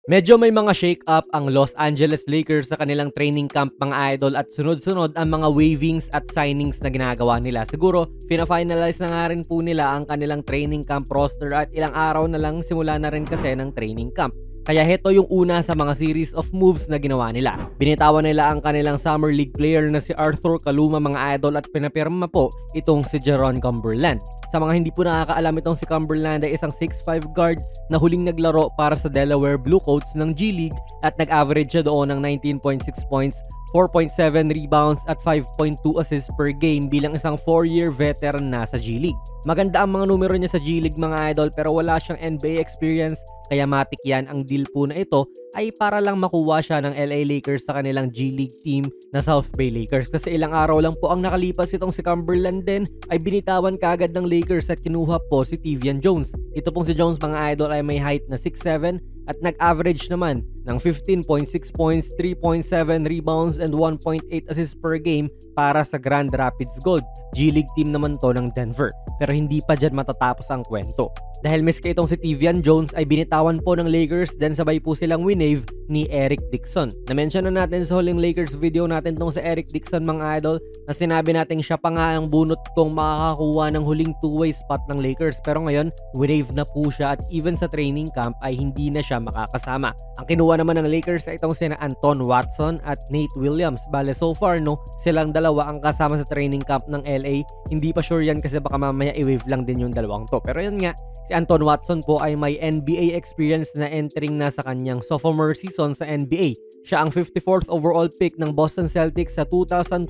Medyo may mga shake-up ang Los Angeles Lakers sa kanilang training camp mga idol at sunod-sunod ang mga waivings at signings na ginagawa nila. Siguro, pina-finalize na nga rin po nila ang kanilang training camp roster at ilang araw na lang simula na rin kasi ng training camp. Kaya heto yung una sa mga series of moves na ginawa nila. Binitawan nila ang kanilang Summer League player na si Arthur Kaluma mga idol at pinapirma po itong si Jaron Cumberland. Sa mga hindi po nakakaalam, itong si Cumberland ay isang 6'5 guard na huling naglaro para sa Delaware Blue Coats ng G League at nag-average siya doon ng 19.6 points, 4.7 rebounds at 5.2 assists per game bilang isang 4-year veteran na sa G League. Maganda ang mga numero niya sa G League mga idol pero wala siyang NBA experience kaya matik yan. Ang deal po na ito ay para lang makuha siya ng LA Lakers sa kanilang G League team na South Bay Lakers kasi ilang araw lang po ang nakalipas itong si Cumberland din ay binitawan kaagad ng Lakers at kinuha po si Tevian Jones. Ito pong si Jones mga idol ay may height na 6'7 at nag-average naman ng 15.6 points, 3.7 rebounds and 1.8 assists per game para sa Grand Rapids Gold. G League team naman to ng Denver. Pero hindi pa dyan matatapos ang kwento. Dahil miski itong si Tevian Jones ay binitawan po ng Lakers then sabay po silang winave ni Eric Dixon. Na-mention na natin sa huling Lakers video natin tong si Eric Dixon mga idol na sinabi natin siya pa nga ang bunot kong makakakuha ng huling two-way spot ng Lakers pero ngayon winave na po siya at even sa training camp ay hindi na siya makakasama. Ang kinuha naman ng Lakers ay itong sina Anton Watson at Nate Williams. Bale so far no, silang dalawa ang kasama sa training camp ng LA. Hindi pa sure yan kasi baka mamaya i-wave lang din yung dalawang to. Pero yun nga, si Anton Watson po ay may NBA experience na entering na sa kanyang sophomore season sa NBA. Siya ang 54th overall pick ng Boston Celtics sa 2024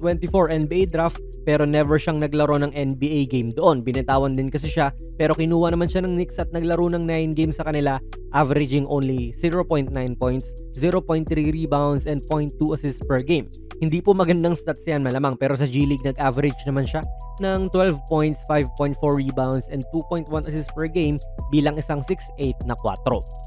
NBA draft pero never siyang naglaro ng NBA game doon. Binitawan din kasi siya pero kinuha naman siya ng Knicks at naglaro ng 9 games sa kanila, averaging only 0.9 points, 0.3 rebounds and 0.2 assists per game. Hindi po magandang stats yan malamang pero sa G League nag-average naman siya ng 12 points, 5.4 rebounds and 2.1 assists per game bilang isang 6'8 na 4.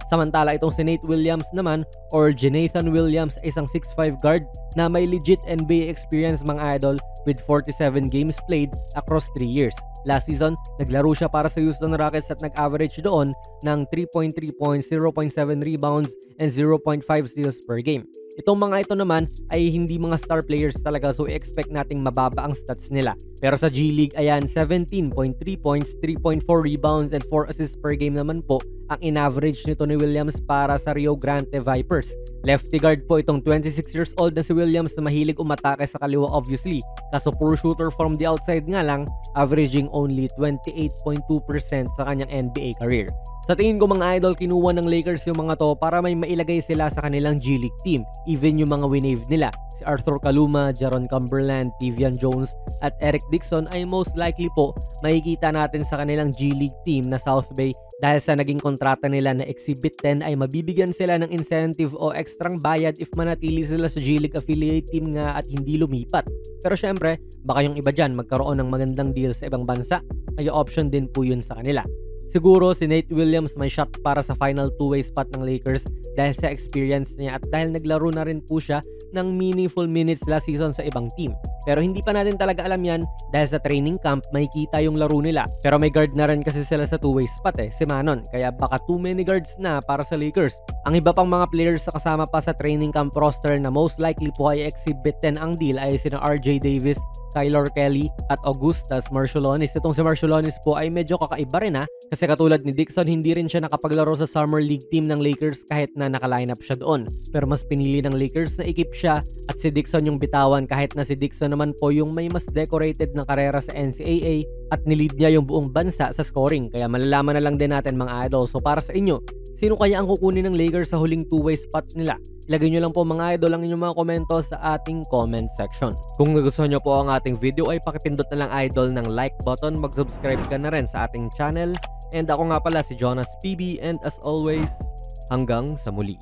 Samantala itong si Nate Williams naman or Jonathan Williams ay isang 6'5 guard na may legit NBA experience mga idol with 47 games played across 3 years. Last season, naglaro siya para sa Houston Rockets at nag-average doon ng 3.3 points, 0.7 rebounds and 0.5 steals per game. Itong mga ito naman ay hindi mga star players talaga so i-expect nating mababa ang stats nila. Pero sa G League, ayan, 17.3 points, 3.4 rebounds and 4 assists per game naman po ang in-average nito ni Williams para sa Rio Grande Vipers. Lefty guard po itong 26 years old na si Williams na mahilig umatake sa kaliwa obviously. Kaso puro shooter from the outside nga lang, averaging only 28.2% sa kanyang NBA career. Sa tingin ko mga idol, kinuha ng Lakers yung mga to para may mailagay sila sa kanilang G League team. Even yung mga winave nila, si Arthur Kaluma, Jaron Cumberland, Tevian Jones at Eric Dixon ay most likely po makikita natin sa kanilang G League team na South Bay dahil sa naging kontrata nila na Exhibit 10 ay mabibigyan sila ng incentive o ekstrang bayad if manatili sila sa G League affiliate team nga at hindi lumipat. Pero syempre, baka yung iba dyan magkaroon ng magandang deal sa ibang bansa, ay option din po yun sa kanila. Siguro si Nate Williams may shot para sa final two-way spot ng Lakers dahil sa experience niya at dahil naglaro na rin po siya ng meaningful minutes last season sa ibang team. Pero hindi pa natin talaga alam yan dahil sa training camp makikita yung laro nila. Pero may guard na rin kasi sila sa two-way spot si Manon. Kaya baka too many guards na para sa Lakers. Ang iba pang mga players sa kasama pa sa training camp roster na most likely po ay Exhibit 10 ang deal ay sina RJ Davis, Kyler Kelly at Augustas Marciulionis. Itong si Marciulionis po ay medyo kakaiba rin kasi katulad ni Dixon hindi rin siya nakapaglaro sa Summer League team ng Lakers kahit na naka-lineup siya doon. Pero mas pinili ng Lakers na ikip siya at si Dixon yung bitawan kahit na si Dixon naman po yung may mas decorated na karera sa NCAA at nilid niya yung buong bansa sa scoring. Kaya malalaman na lang din natin mga idol. So para sa inyo, sino kaya ang kukunin ng Lakers sa huling two-way spot nila? Ilagay nyo lang po mga idol ang inyong mga komento sa ating comment section. Kung nagustuhan nyo po ang ating video ay pakipindot na lang idol ng like button, mag-subscribe ka na rin sa ating channel. And ako nga pala si Jonas PB and as always, hanggang sa muli.